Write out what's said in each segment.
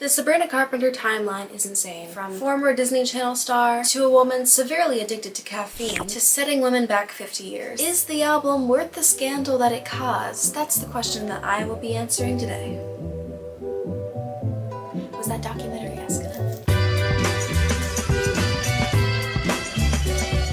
The Sabrina Carpenter timeline is insane. From former Disney Channel star to a woman severely addicted to caffeine to setting women back 50 years. Is the album worth the scandal that it caused? That's the question that I will be answering today. Was that documentary-esque enough?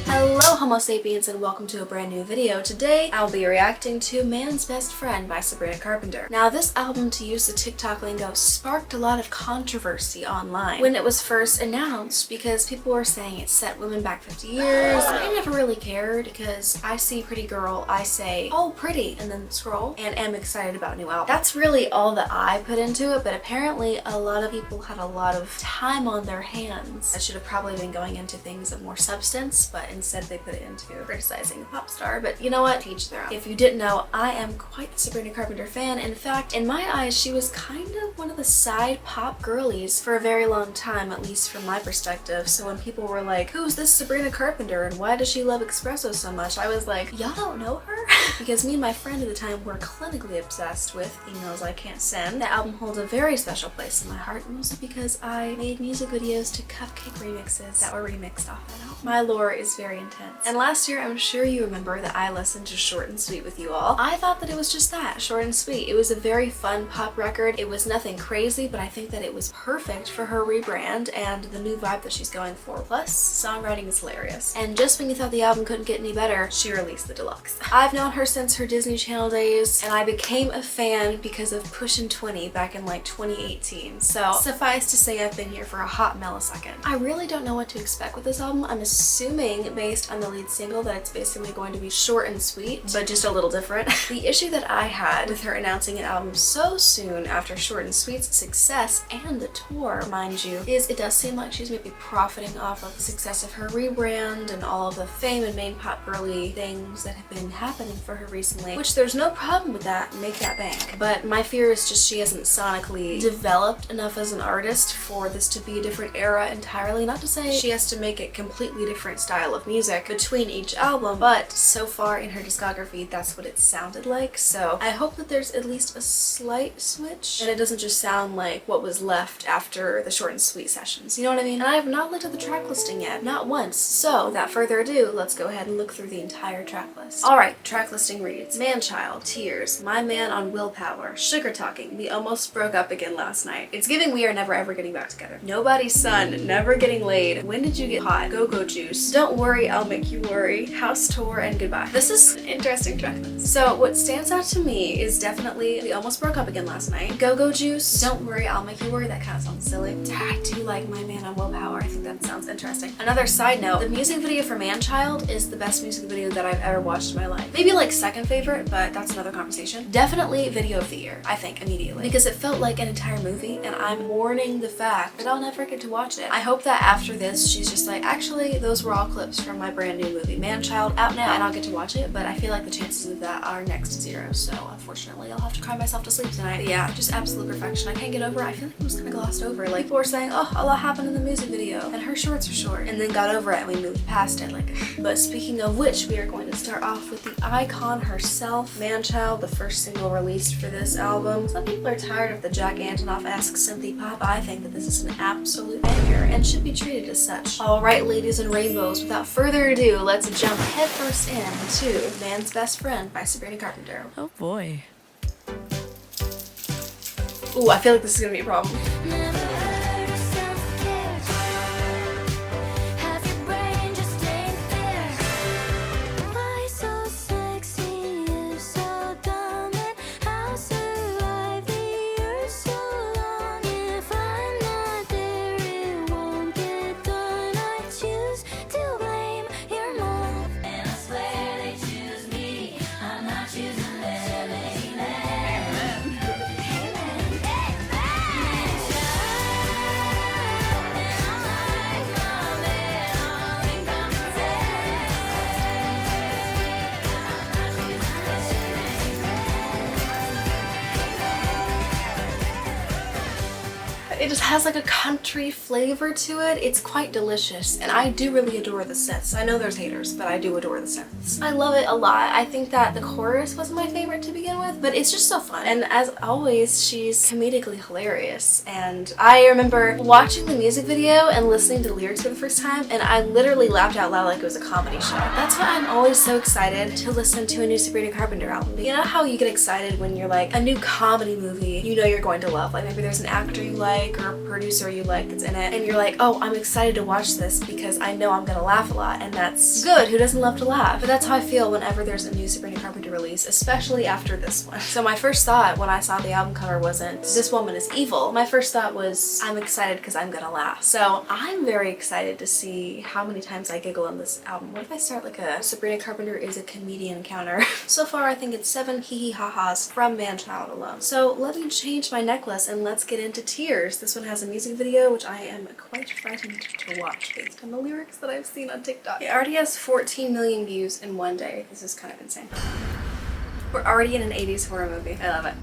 Hello Homo sapiens and welcome to a brand new video. Today I'll be reacting to Man's Best Friend by Sabrina Carpenter. Now this album, to use the TikTok lingo, sparked a lot of controversy online when it was first announced because people were saying it set women back 50 years. I never really cared because I see pretty girl, I say, oh pretty, and then scroll and am excited about a new album. That's really all that I put into it, but apparently a lot of people had a lot of time on their hands that should have probably been going into things of more substance, but instead they put it into criticizing a pop star. But you know what? Teach their own. If you didn't know, I am quite a Sabrina Carpenter fan. In fact, in my eyes, she was kind of one of the side pop girlies for a very long time, at least from my perspective. So when people were like, who's this Sabrina Carpenter and why does she love espresso so much? I was like, y'all don't know her? Because me and my friend at the time were clinically obsessed with Emails I Can't Send. The album holds a very special place in my heart, mostly because I made music videos to cupcake remixes that were remixed off that album. My lore is very intense. And last year, I'm sure you remember that I listened to Short and Sweet with you all. I thought that it was just that, short and sweet. It was a very fun pop record. It was nothing crazy, but I think that it was perfect for her rebrand and the new vibe that she's going for. Plus, songwriting is hilarious. And just when you thought the album couldn't get any better, she released the deluxe. I've known her since her Disney Channel days, and I became a fan because of Pushin' 20 back in like 2018. So suffice to say, I've been here for a hot millisecond. I really don't know what to expect with this album. I'm assuming, based on the lead single, that it's basically going to be short and sweet, but just a little different. The issue that I had with her announcing an album so soon after Short and Sweet's success and the tour, mind you, is it does seem like she's maybe profiting off of the success of her rebrand and all of the fame and main pop girly things that have been happening for her recently, which there's no problem with that, make that bank. But my fear is just she hasn't sonically developed enough as an artist for this to be a different era entirely. Not to say she has to make a completely different style of music between each album, but so far in her discography, that's what it sounded like. So I hope that there's at least a slight switch and it doesn't just sound like what was left after the Short and Sweet sessions. You know what I mean? And I have not looked at the track listing yet, not once. So without further ado, let's go ahead and look through the entire track list. Alright, track listing reads: Manchild, Tears, My Man on Willpower, Sugar Talking, We Almost Broke Up Again Last Night, It's Giving We Are Never Ever Getting Back Together, Nobody's Son, Never Getting Laid, When Did You Get Hot, Go-Go Juice, Don't Worry, I'll Make You Worry, House Tour, and Goodbye. This is an interesting track list. So what stands out to me is definitely We Almost Broke Up Again Last Night, Go-Go Juice, Don't Worry, I'll Make You Worry. That kind of sounds silly. I do like My Man on Willpower. I think that sounds interesting. Another side note, the music video for Manchild is the best music video that I've ever watched in my life. Maybe like second favorite, but that's another conversation. Definitely video of the year, I think, immediately. Because it felt like an entire movie and I'm mourning the fact that I'll never get to watch it. I hope that after this, she's just like, actually, those were all clips from my brand new movie, Manchild, out now, and I'll get to watch it, but I feel like the chances of that are next to zero, so unfortunately I'll have to cry myself to sleep tonight. But yeah, just absolute perfection. I can't get over it. I feel like it was kind of glossed over. Like, people were saying, oh, a lot happened in the music video, and her shorts are short, and then got over it and we moved past it. Like, but speaking of which, we are going to start off with the icon herself, Manchild, the first single released for this album. Some people are tired of the Jack Antonoff-esque synthy pop. I think that this is an absolute banger and should be treated as such. Alright, ladies and rainbows, without further ado, let's jump headfirst into Man's Best Friend by Sabrina Carpenter. Oh boy. Ooh, I feel like this is gonna be a problem. It just has like a country flavor to it. It's quite delicious, and I do really adore the synths. I know there's haters, but I do adore the synths. I love it a lot. I think that the chorus was my favorite to begin with, but it's just so fun. And as always, she's comedically hilarious. And I remember watching the music video and listening to the lyrics for the first time, and I literally laughed out loud like it was a comedy show. That's why I'm always so excited to listen to a new Sabrina Carpenter album. You know how you get excited when you're like, a new comedy movie you know you're going to love. Like maybe there's an actor you like or a producer you like that's in it, and you're like, oh, I'm excited to watch this because I know I'm gonna laugh a lot, and that's good. Who doesn't love to laugh? But that's how I feel whenever there's a new Sabrina Carpenter release, especially after this one. So my first thought when I saw the album cover wasn't, this woman is evil. My first thought was, I'm excited because I'm gonna laugh. So I'm very excited to see how many times I giggle in this album. What if I start like a Sabrina Carpenter is a comedian counter? So far I think it's 7 hee hee ha-has from Manchild alone. So let me change my necklace and let's get into Tears. This one has a music video which I am quite frightened to watch based on the lyrics that I've seen on TikTok. It already has 14 million views in one day. This is kind of insane. We're already in an 80s horror movie. I love it.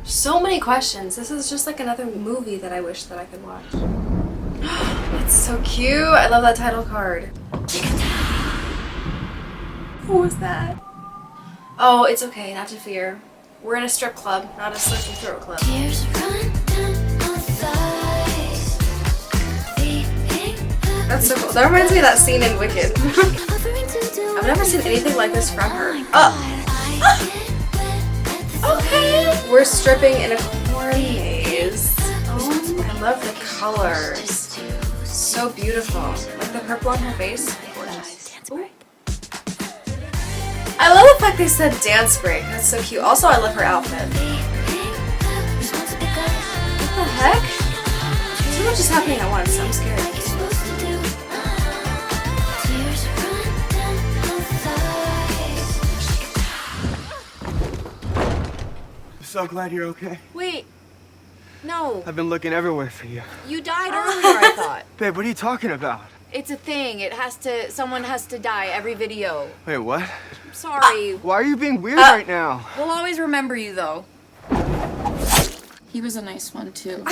So many questions. This is just like another movie that I wish that I could watch. It's so cute. I love that title card. What was that? Oh, it's okay, not to fear. We're in a strip club, not a slit your throat club. Tears run down my thighs. That's so cool. That reminds me of that scene in Wicked. I've never seen anything like this from her. Okay. We're stripping in a corn maze. Oh, I love the colors. So beautiful. Like the purple on her face. Ooh. I love the fact they said dance break. That's so cute. Also, I love her outfit. What the heck? Too much is happening at once. I'm scared. So glad you're okay. Wait. No. I've been looking everywhere for you. You died earlier, I thought. Babe, what are you talking about? It's a thing. Someone has to die every video. Wait, what? I'm sorry. Why are you being weird right now? We'll always remember you, though. He was a nice one, too.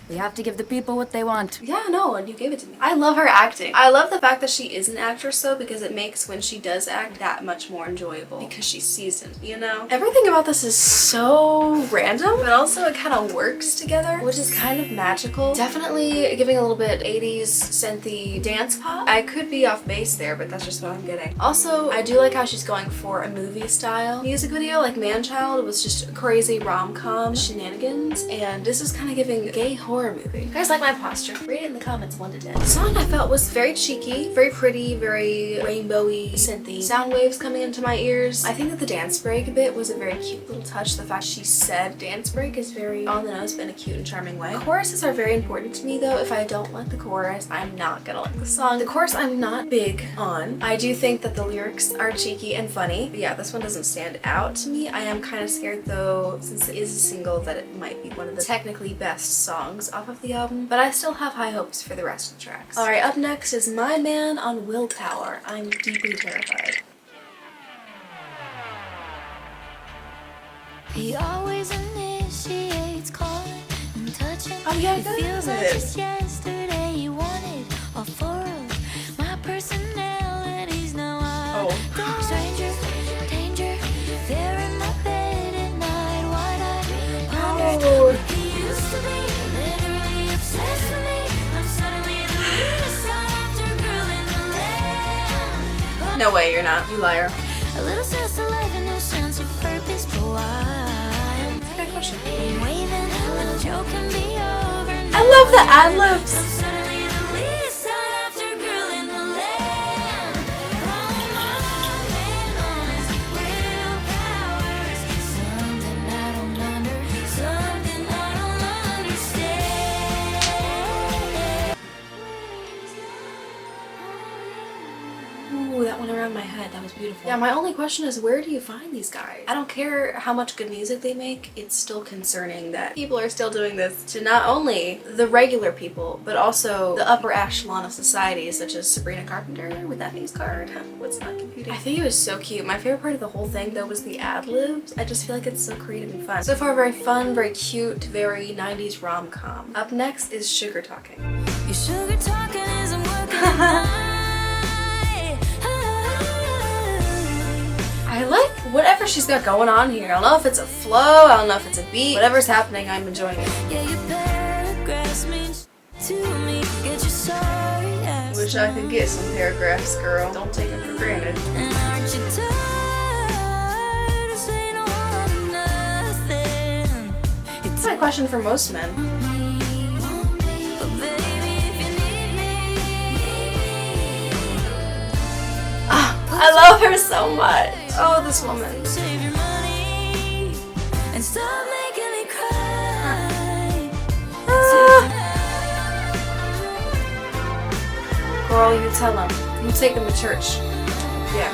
We have to give the people what they want. Yeah, no, and you gave it to me. I love her acting. I love the fact that she is an actress though, because it makes when she does act that much more enjoyable because she's seasoned, you know? Everything about this is so random, but also it kind of works together, which is kind of magical. Definitely giving a little bit 80s synthy dance pop. I could be off base there, but that's just what I'm getting. Also, I do like how she's going for a movie style music video. Like Manchild was just crazy rom-com shenanigans, and this is kind of giving gay horror movie. You guys like my posture? Rate it in the comments 1 to 10. The song I felt was very cheeky, very pretty, very rainbowy, synthy. Sound waves coming into my ears. I think that the dance break bit was a very cute little touch. The fact she said dance break is very on the nose, but in a cute and charming way. Choruses are very important to me though. If I don't like the chorus, I'm not gonna like the song. The chorus I'm not big on. I do think that the lyrics are cheeky and funny, but yeah, this one doesn't stand out to me. I am kind of scared though, since it is a single, that it might be one of the technically best songs off of the album, but I still have high hopes for the rest of the tracks. Alright, up next is My Man on Willpower. I'm deeply terrified. He always initiates calling and touching. Oh yeah, it feels like just yesterday you wanted all 4 of my personalities. Now I don't stranger, danger. They're in my bed at night. Why'd I wonder what he used to be? Literally obsessed with me. I'm suddenly the weirdest sought after girl in the land. No way, you're not. You liar. A little sense of life and no sense of purpose, but why? Good question. I'm waving, and the joke can be over. I love the ad-libs. I'm suddenly the weirdest sought after girl in the land. Calling my man on his willpower. Something I don't understand. Ooh, that went around my head. head. That was beautiful. Yeah, my only question is, where do you find these guys? I don't care how much good music they make, it's still concerning that people are still doing this to not only the regular people, but also the upper echelon of society, such as Sabrina Carpenter with that face card. What's not computing? I think it was so cute. My favorite part of the whole thing, though, was the ad-libs. I just feel like it's so creative and fun. So far, very fun, very cute, very 90s rom-com. Up next is Sugar Talking. Your sugar talking isn't working tonight. I like whatever she's got going on here. I don't know if it's a flow, I don't know if it's a beat. Whatever's happening, I'm enjoying it. Yeah, your paragraphs means to me. Get your sorry ass. Wish I could get some paragraphs, girl. Don't take it for granted. And aren't you tired of saying all or nothing? That's my question for most men. But baby, if you need me, I love her so much. Oh, this woman. save your money and stop making me cry. Girl, you tell them. You take them to church. Yeah.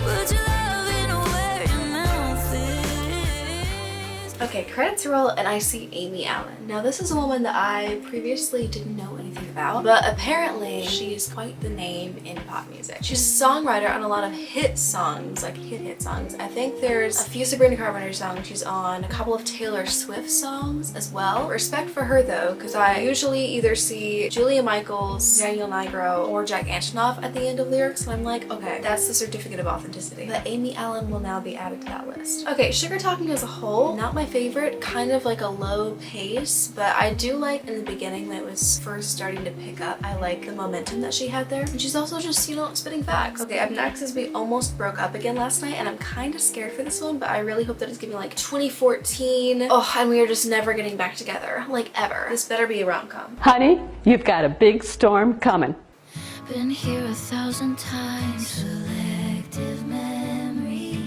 Put your love in where your mouth is. Okay, credits roll, and I see Amy Allen. Now, this is a woman that I previously didn't know anything about, but apparently she's quite the name in pop music. She's a songwriter on a lot of hit songs, like hit songs. I think there's a few Sabrina Carpenter songs. She's on a couple of Taylor Swift songs as well. Respect for her though, because I usually either see Julia Michaels, Daniel Nigro, or Jack Antonoff at the end of lyrics, and I'm like, okay, that's the certificate of authenticity. But Amy Allen will now be added to that list. Okay, Sugar Talking as a whole, not my favorite, kind of like a low pace, but I do like in the beginning when it was first starting to pick up, I like the momentum that she had there. And she's also just, you know, spitting facts. Okay, up next is We Almost Broke Up Again Last Night, and I'm kind of scared for this one, but I really hope that it's giving like 2014. Oh, and we are just never getting back together, like ever. This better be a rom-com. Honey, you've got a big storm coming. Been here 1,000 times. Selective memory.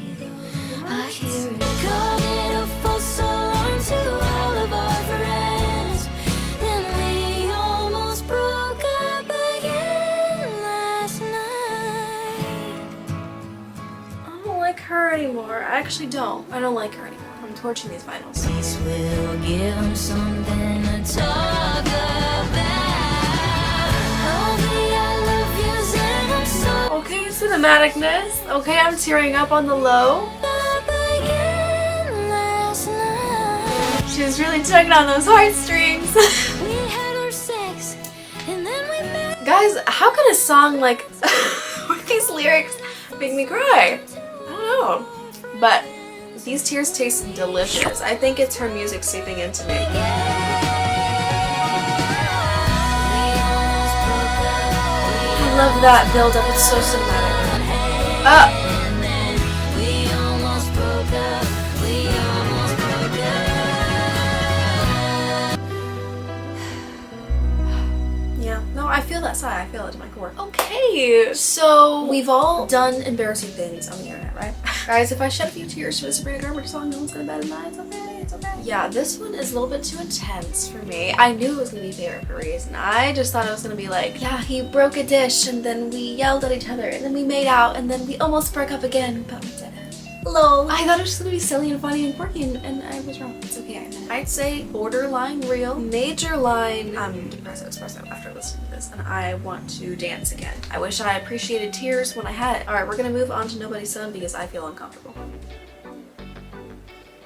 I hear it coming up for so long to all of our friends. Then we almost broke up again last night. I don't like her anymore. I actually don't. I don't like her anymore. I'm torching these vinyls. This will give them something to talk about. Only I love yous and I'm so Okay, cinematicness. Okay, I'm tearing up on the low. up again last night. She was really tugging on those heartstrings. We had our sex and then we met. Guys, how can a song like with these lyrics make me cry? I don't know. But these tears taste delicious. I think it's her music seeping into me. I love that build up. It's so cinematic. We almost broke up. We almost broke up. Yeah, no, I feel that sigh. I feel it in my core. Okay, so we've all done embarrassing things on the internet, right? Guys, if I shed a few tears for the Sabrina Carpenter song, no one's gonna bat an eye. It's okay, it's okay. Yeah, this one is a little bit too intense for me. I knew it was gonna be favorite for a reason. I just thought it was gonna be like, yeah, he broke a dish, and then we yelled at each other, and then we made out, and then we almost broke up again, but we didn't. Lol. I thought it was just gonna be silly and funny and quirky, and I was wrong. It's okay, I admit it. I'd say borderline real. Major line, I'm depresso espresso after listening to this, and I want to dance again. I wish I appreciated tears when I had it. Alright, we're gonna move on to Nobody's Son because I feel uncomfortable.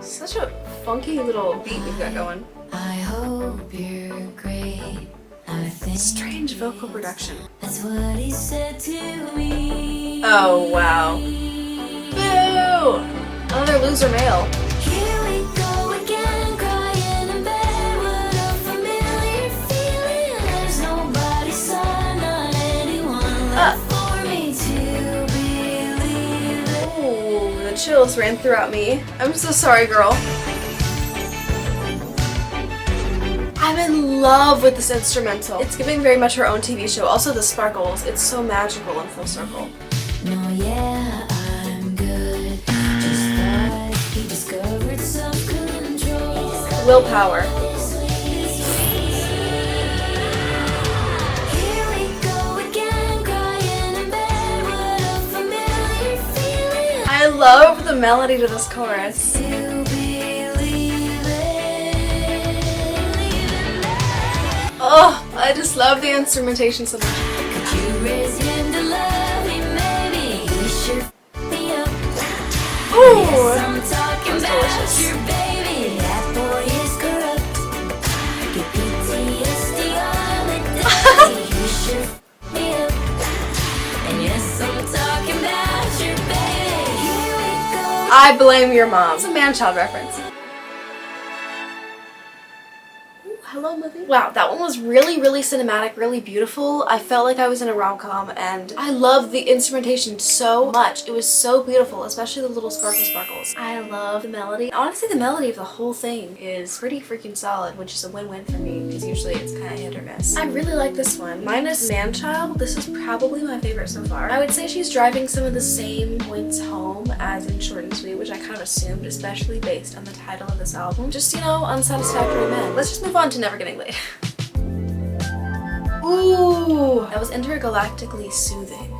Such a funky little beat we've got going. I hope you're great. I think Strange vocal production. that's what he said to me. Oh, wow. Boo! Another loser male. Here we go again, crying in bed. What a familiar feeling. There's nobody's son, not anyone left for me to believe it. Ooh, the chills ran throughout me. I'm so sorry, girl. I'm in love with this instrumental. It's giving very much her own TV show. Also the sparkles. It's so magical in full circle. No, yeah, I'm good. Just thought he discovered self-control. Willpower. love the melody to this chorus. Oh, I just love the instrumentation so much. Ooh, that was delicious. I blame your mom. It's a Manchild reference. Hello, movie. Wow, that one was really, really cinematic, really beautiful. I felt like I was in a rom-com, and I love the instrumentation so much. It was so beautiful, especially the little sparkles. I love the melody. Honestly, the melody of the whole thing is pretty freaking solid, which is a win-win for me, because usually it's kind of hit or miss. I really like this one. Minus Manchild, this is probably my favorite so far. I would say she's driving some of the same points home as in Short and Sweet, which I kind of assumed, especially based on the title of this album. Just, you know, unsatisfactory men. Let's just move on to Never Getting Laid. Ooh, that was intergalactically soothing.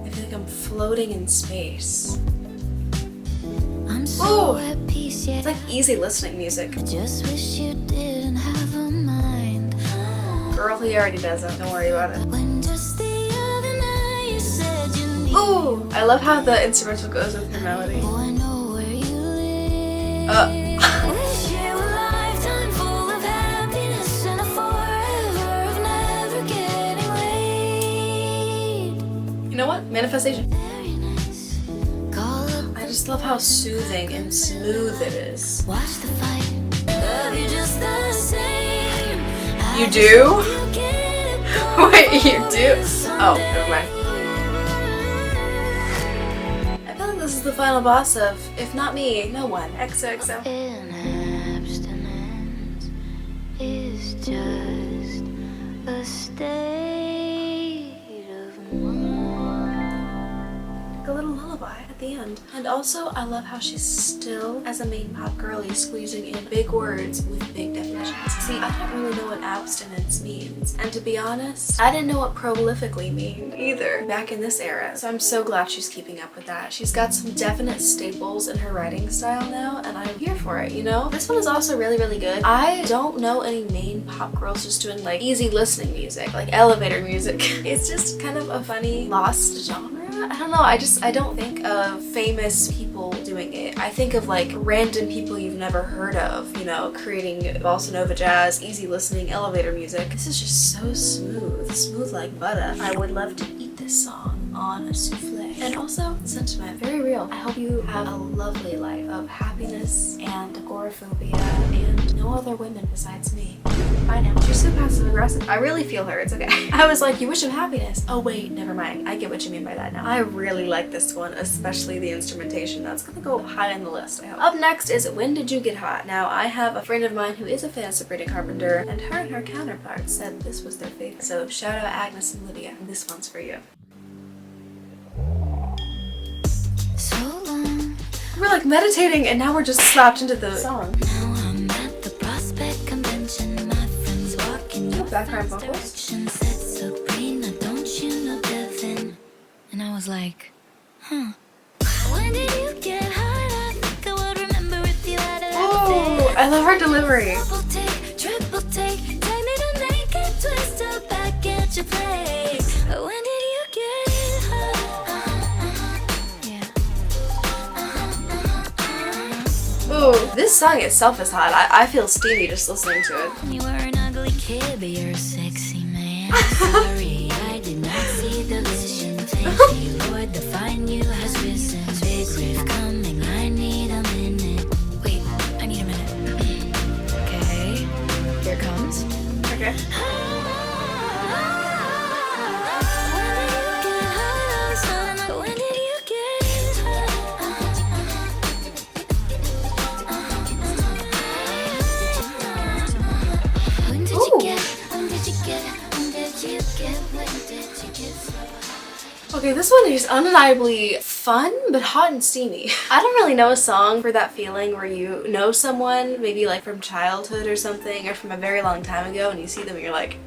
I feel like I'm floating in space. I'm so at peace, It's like easy listening music. just wish you didn't have a mind. Girl, he already does it. Don't worry about it. When just the other night you said you need. Ooh, I love how the instrumental goes with the melody. Oh, I know where you live. Wish you a lifetime full of happiness and a forever of never getting laid. You know what? Manifestation. Very nice. Call up, I just love how soothing and smooth it is. watch the fight. Love you just the same. You do? You get it Wait, you do? Oh, never mind. I feel like this is the final boss of If Not Me, No One. XOXO. in abstinence is just a state of mind. Like a little lullaby at the end. And also, I love how she's still, as a main pop girlie, squeezing in big words with big definitions. See, I don't really know what abstinence means. And to be honest, I didn't know what prolifically mean either back in this era. So I'm so glad she's keeping up with that. She's got some definite staples in her writing style now, and I'm here for it, you know? This one is also really, really good. I don't know any main pop girls just doing like easy listening music, like elevator music. It's just kind of a funny lost genre. I don't know, I don't think of famous people doing it. I think of like random people you've never heard of, you know, creating bossa nova jazz, easy listening elevator music. This is just so smooth like butter. I would love to eat this song on a souffle. And also, sentiment, very real. I hope you have a lovely life of happiness and agoraphobia and no other women besides me. Bye now. She's so passive aggressive. I really feel her, it's okay. I was like, you wish him happiness. Oh wait, never mind. I get what you mean by that now. I really like this one, especially the instrumentation. That's gonna go high on the list, I hope. Up next is When Did You Get Hot? Now, I have a friend of mine who is a fan of Sabrina Carpenter, and her counterparts said this was their favorite. So shout out Agnes and Lydia. This one's for you. So long. We're like meditating and now we're just slapped into the song. Now I'm at the prospect convention. My friends walking your background friend's vocals. direction. Said Sabrina, don't you know Devin? And I was like, huh. When did you get hot? I think I would remember if you had a Ooh, I love her delivery. double take, triple take. Take me to naked twist up back at your place. When did you get hot? Yeah. Ooh, this song itself is hot. I feel steamy just listening to it. You were an ugly kid, but you're a sexy man. Sorry, I did not see the vision. Thank you, Lord, the fine you has risen. Big riff coming, I need a minute. Wait, I need a minute. Okay, here it comes. Okay. When did you get When did you get? When did you get? When did you get? When did you get? Okay, this one is undeniably fun, but hot and steamy. I don't really know a song for that feeling where you know someone, maybe like from childhood or something, or from a very long time ago, and you see them and you're like,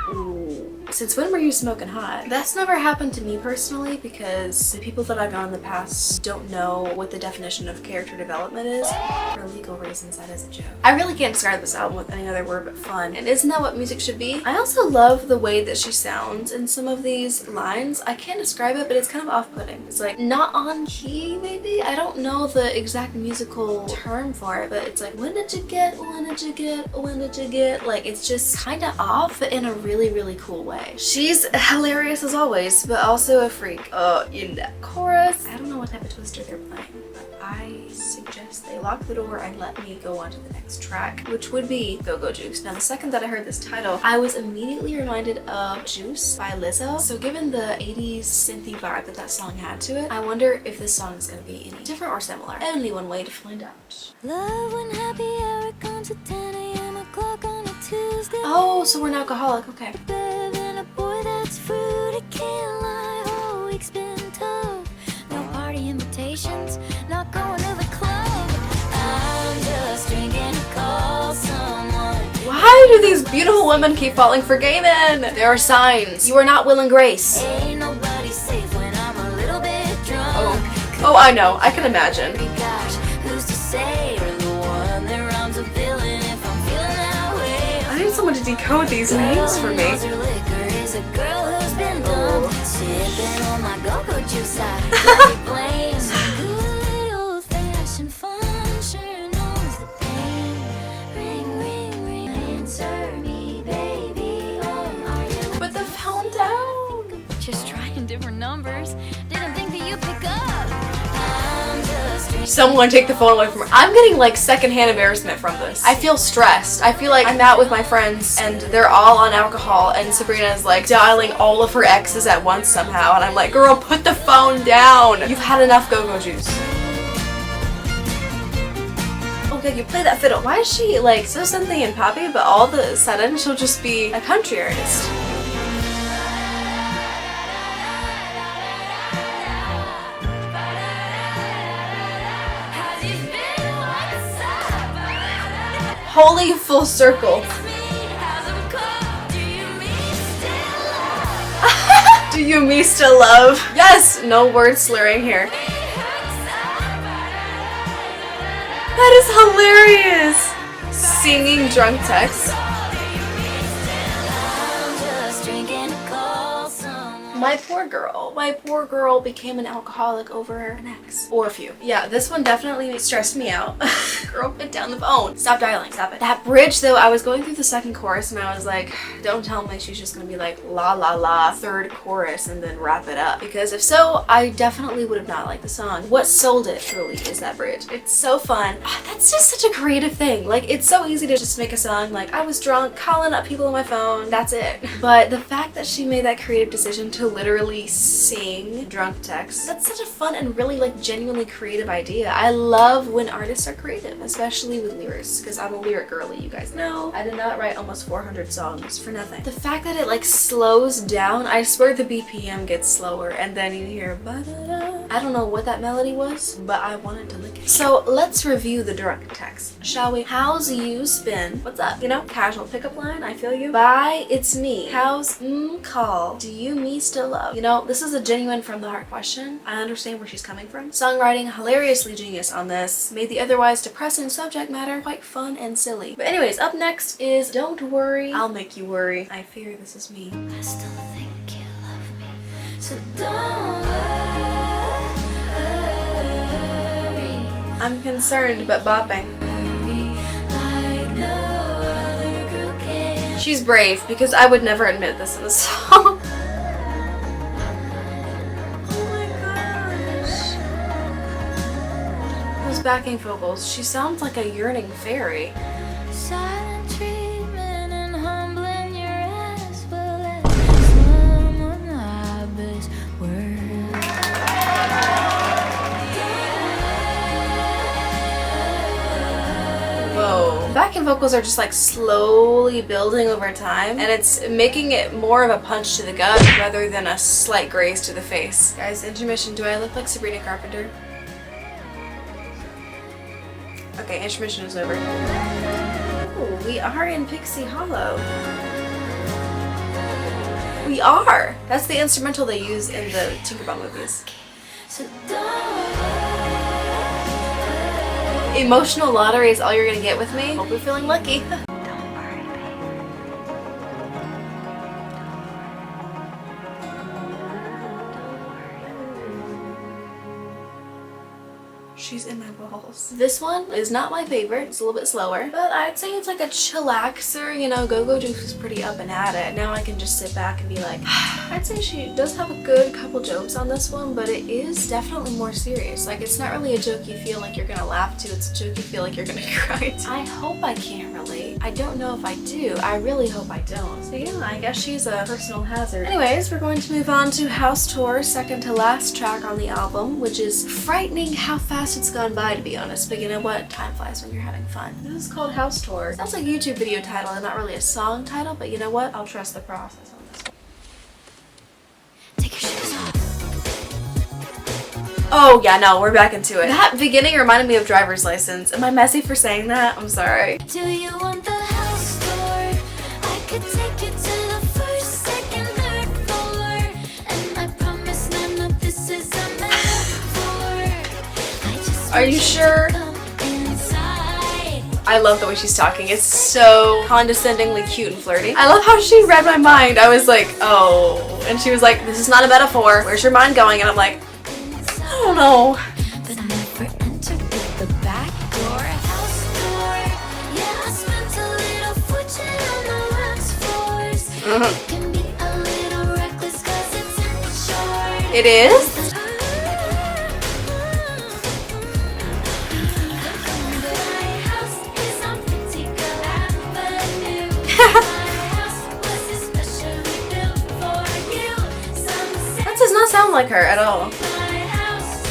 ooh. Since when were you smoking hot? That's never happened to me personally because the people that I've known in the past don't know what the definition of character development is. For legal reasons, that is a joke. I really can't describe this album with any other word but fun. And isn't that what music should be? I also love the way that she sounds in some of these lines. I can't describe it, but it's kind of off-putting. It's like not on key, maybe? I don't know the exact musical term for it, but it's like, when did you get, when did you get, when did you get? Like, it's just kind of off, but in a really, really cool way. She's hilarious as always, but also a freak. In that chorus, I don't know what type of twister they're playing, but I suggest they lock the door and let me go on to the next track, which would be Go-Go Juice. Now, the second that I heard this title, I was immediately reminded of Juice by Lizzo. So given the 80s synthy vibe that song had to it, I wonder if this song is going to be any different or similar. Only one way to find out. Love when happy hour comes at 10 a.m. o'clock on a Tuesday. Oh, so we're an alcoholic, okay. Better a boy that's fruity, can't lie, whole week's been tough. No party invitations, not going to the club. I'm just drinking to call someone. Why do these beautiful women keep falling for gay men? There are signs. You are not Will and Grace. Ain't nobody safe when I'm a little bit drunk. Oh, I know. I can imagine. Gosh, who's to say you're the one that runs a villain if I'm feeling that way? I need someone to decode these names for me. Her liquor is a girl who's been dumped. Sipping on my go-go juice, I don't blame. Good old-fashioned fun sure knows the pain. Ring, ring, ring, answer me, baby. Oh, are you? Put the phone down. Just trying different numbers. Didn't think that you'd pick up. I'm just drinking. Someone take the phone away from her. I'm getting like secondhand embarrassment from this. I feel stressed. I feel like I'm out with my friends and they're all on alcohol and Sabrina's like dialing all of her exes at once somehow and I'm like, girl, put the phone down. You've had enough Go-Go Juice. Okay, you play that fiddle. Why is she like so synthy and poppy but all of a sudden she'll just be a country artist? Holy full circle. Do you me still love? Yes, no word slurring here. That is hilarious. Singing drunk text. My poor girl became an alcoholic over an ex. Or a few. Yeah, this one definitely stressed me out. Girl, put down the phone. Stop dialing, stop it. That bridge though, I was going through the second chorus and I was like, don't tell me she's just gonna be like la la la third chorus and then wrap it up. Because if so, I definitely would have not liked the song. What sold it truly is that bridge. It's so fun. That's just such a creative thing. Like, it's so easy to just make a song like, I was drunk, calling up people on my phone, that's it. But the fact that she made that creative decision to literally sing drunk text, that's such a fun and really like genuinely creative idea. I love when artists are creative, especially with lyrics, because I'm a lyric girly, you guys know. I did not write almost 400 songs for nothing. The fact that it like slows down, I swear the BPM gets slower and then you hear ba-da-da. I don't know what that melody was, but I wanted to lick it. So let's review the drunk text, shall we? How's you spin? What's up? You know, casual pickup line, I feel you. Bye, it's me. How's call? Do you me still love? You know, this is a genuine from the heart question. I understand where she's coming from. Songwriting, hilariously genius on this. Made the otherwise depressing subject matter quite fun and silly. But anyways, up next is Don't Worry, I'll Make You Worry. I fear this is me. I still think you love me, so don't worry. I'm concerned but bopping. Like no other girl can. She's brave because I would never admit this in a song. Backing vocals, she sounds like a yearning fairy. Silent treatment and humbling your ass will let someone I best word. Whoa. Backing vocals are just like slowly building over time and it's making it more of a punch to the gut rather than a slight graze to the face. Guys, intermission, do I look like Sabrina Carpenter? Okay, intermission is over. Oh, we are in Pixie Hollow. We are. That's the instrumental they use in the Tinkerbell movies. So don't Emotional lottery is all you're gonna get with me. Hope you're feeling lucky. She's in my balls. This one is not my favorite. It's a little bit slower, but I'd say it's like a chillaxer. You know, Go-Go Juice is pretty up and at it. Now I can just sit back and be like, I'd say she does have a good couple jokes on this one, but it is definitely more serious. Like, it's not really a joke you feel like you're gonna laugh to. It's a joke you feel like you're gonna cry to. I hope I can relate. I don't know if I do. I really hope I don't. So yeah, I guess she's a personal hazard. Anyways, we're going to move on to House Tour, second to last track on the album, which is frightening how fast it's gone by, to be honest, but you know what? Time flies when you're having fun. This is called House Tour. Sounds like a YouTube video title and not really a song title, but you know what? I'll trust the process on this one. take your shoes off. Oh yeah, no, we're back into it. That beginning reminded me of Driver's License. Am I messy for saying that? I'm sorry. Do you want the house tour? I could take you to the first, second, third floor. And I promise none of this is a metaphor. I just Are you sure? come inside. I love the way she's talking. It's so condescendingly cute and flirty. I love how she read my mind. I was like, oh. And she was like, this is not a metaphor. Where's your mind going? And I'm like, I don't know. But I never entered the back door. House tour. Yeah, I spent a little fortune on the wax floors. It can be a little reckless 'cause it's insured. It is? My house is on Particle Avenue. My house was especially built for you. Sunset. That does not sound like her at all. My house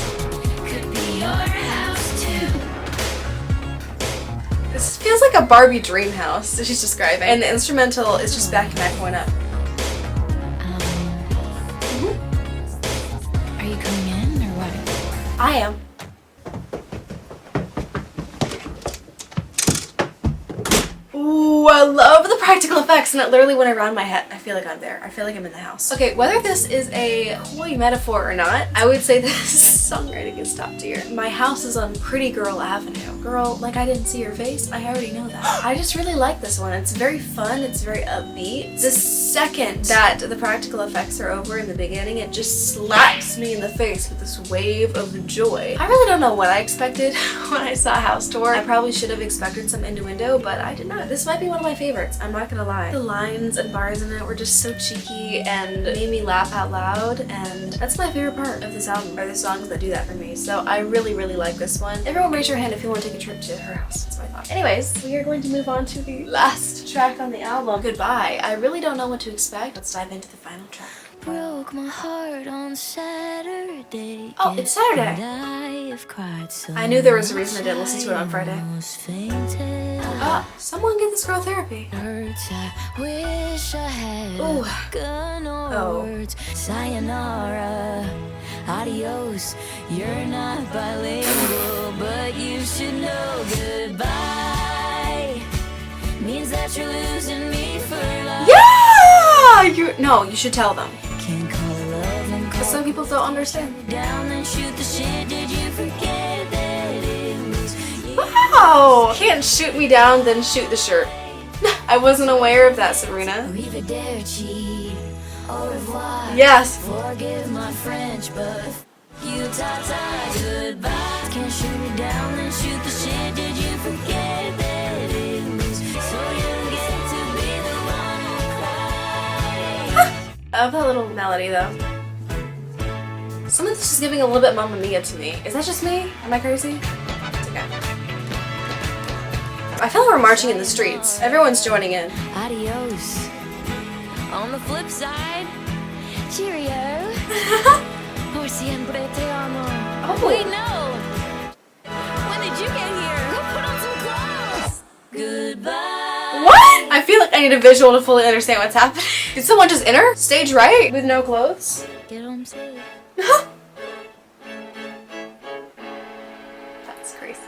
could be your house too. This feels like a Barbie dream house that she's describing. And the instrumental is just back and back going up. Are you coming in or what? I am. Ooh, I love the practical effects, and it literally went around my head. I feel like I'm there. I feel like I'm in the house. Okay, whether this is a coy metaphor or not, I would say this songwriting is top tier. My house is on Pretty Girl Avenue. Girl, like I didn't see your face. I already know that. I just really like this one. It's very fun. It's very upbeat. The second that the practical effects are over in the beginning, it just slaps me in the face with this wave of joy. I really don't know what I expected when I saw House Tour. I probably should have expected some innuendo, but I did not. This might be one of my favorites. I'm not gonna lie. The lines and bars in it were just so cheeky and made me laugh out loud, and that's my favorite part of this album, are the songs that do that for me. So I really, really like this one. Everyone raise your hand if you want to take a trip to her house. That's what I thought. Anyways, we are going to move on to the last track on the album, Goodbye. I really don't know what to expect. Let's dive into the final track. Broke my heart on Saturday. Oh, it's Saturday. And I have cried so I knew there was a reason I didn't listen to it on Friday. almost fainted. Someone get this girl therapy. Hurts, I wish I had Ooh. gun Oh. words. Sayonara, adios. You're not bilingual, but you should know goodbye means that you're losing me for life. Yeah! You should tell them. Can't call it love and Because some people don't understand. down and shoot the shit. Did you forget that it was you? Wow! Can't shoot me down, then shoot the shirt. I wasn't aware of that, Sabrina. Arrivederci, au revoir. Yes. Forgive my French, but you ta-ta, goodbye. Can't shoot me down and shoot the shit. Did you forget that it was so you get to be the one who cried? I love that little melody, though. Some of this is giving a little bit Mamma Mia to me. Is that just me? Am I crazy? It's okay. I feel like we're marching in the streets. Everyone's joining in. Adios. On the flip side, cheerio. Por siempre te amo. Oh. Wait, no. When did you get here? Go put on some clothes. Goodbye. What? I feel like I need a visual to fully understand what's happening. Did someone just enter? Stage right? With no clothes? Get home safe. That's crazy.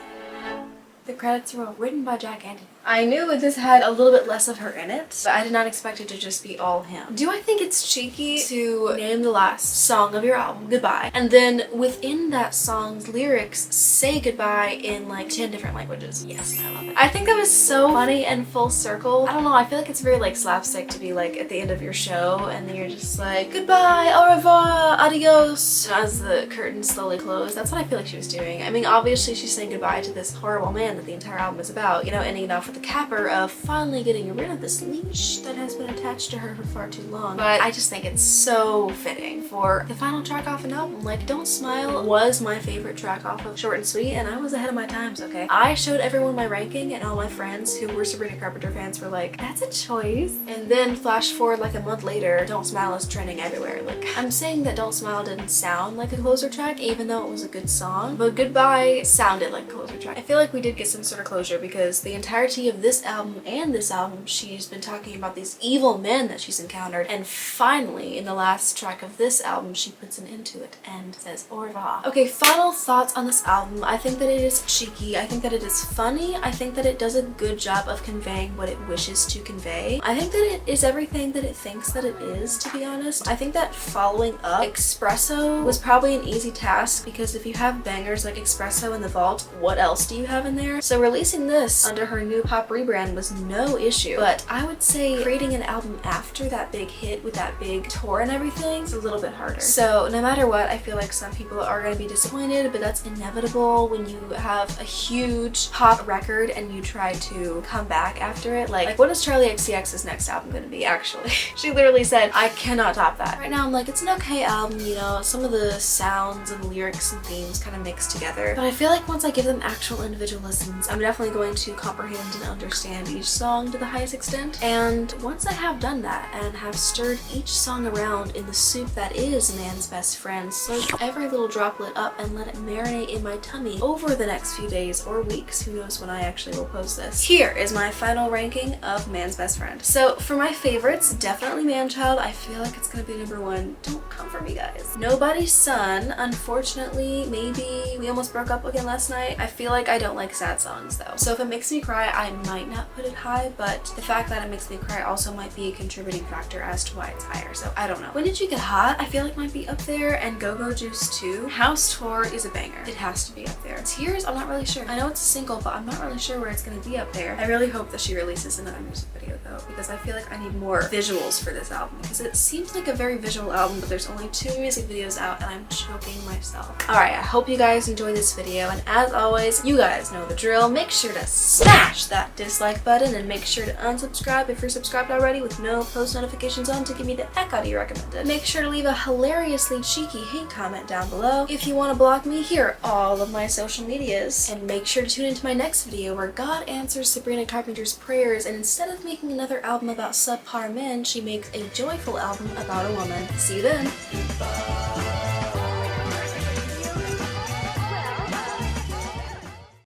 The credits roll. Written by Jack Anthony. I knew this had a little bit less of her in it, but I did not expect it to just be all him. Do I think it's cheeky to name the last song of your album Goodbye, and then within that song's lyrics say goodbye in like 10 different languages? Yes, I love it. I think that was so funny and full circle. I don't know, I feel like it's very like slapstick to be like at the end of your show and then you're just like, goodbye, au revoir, adios, as the curtains slowly close. That's what I feel like she was doing. I mean, obviously she's saying goodbye to this horrible man that the entire album is about, you know, ending it off with the capper of finally getting rid of this leash that has been attached to her for far too long. But I just think it's so fitting for the final track off an album. Like, Don't Smile was my favorite track off of Short and Sweet, and I was ahead of my times, okay? I showed everyone my ranking, and all my friends who were Sabrina Carpenter fans were like, that's a choice. And then flash forward like a month later, Don't Smile is trending everywhere. Like, I'm saying that Don't Smile didn't sound like a closer track, even though it was a good song, but Goodbye sounded like a closer track. I feel like we did get some sort of closure because the entirety of this album and this album she's been talking about these evil men that she's encountered, and finally in the last track of this album she puts an end to it and says au revoir. Okay, final thoughts on this album. I think that it is cheeky, I think that it is funny, I think that it does a good job of conveying what it wishes to convey. I think that it is everything that it thinks that it is, to be honest. I think that following up Espresso was probably an easy task because if you have bangers like Espresso in the vault, what else do you have in there? So releasing this under her new pop rebrand was no issue, but I would say creating an album after that big hit with that big tour and everything is a little bit harder. So no matter what, I feel like some people are going to be disappointed, but that's inevitable when you have a huge pop record and you try to come back after it. Like what is Charlie XCX's next album going to be, actually? She literally said, I cannot top that. Right now I'm like, it's an okay album, you know, some of the sounds and lyrics and themes kind of mixed together, but I feel like once I give them actual individual listens, I'm definitely going to comprehend and understand each song to the highest extent. And once I have done that and have stirred each song around in the soup that is Man's Best Friend, slurp every little droplet up and let it marinate in my tummy over the next few days or weeks, who knows when I actually will post this. Here is my final ranking of Man's Best Friend. So for my favorites, definitely Manchild. I feel like it's gonna be #1. Don't come for me, guys. Nobody's Son, unfortunately. Maybe we almost broke up again last night. I feel like I don't like sad songs though, so if it makes me cry I might not put it high, but the fact that it makes me cry also might be a contributing factor as to why it's higher, so I don't know. When Did You Get Hot I feel like might be up there, and Go-Go Juice too. House Tour is a banger. It has to be up there. Tears, I'm not really sure. I know it's a single, but I'm not really sure where it's gonna be up there. I really hope that she releases another music video though, because I feel like I need more visuals for this album, because it seems like a very visual album, but there's only 2 music videos out and I'm choking myself. Alright, I hope you guys enjoyed this video, and as always, you guys know the drill. Make sure to smash that dislike button and make sure to unsubscribe if you're subscribed already with no post notifications on to give me the heck out of you recommended. Make sure to leave a hilariously cheeky hate comment down below. If you want to block me, here are all of my social medias. And make sure to tune into my next video where God answers Sabrina Carpenter's prayers, and instead of making another album about subpar men, she makes a joyful album about a woman. See you then!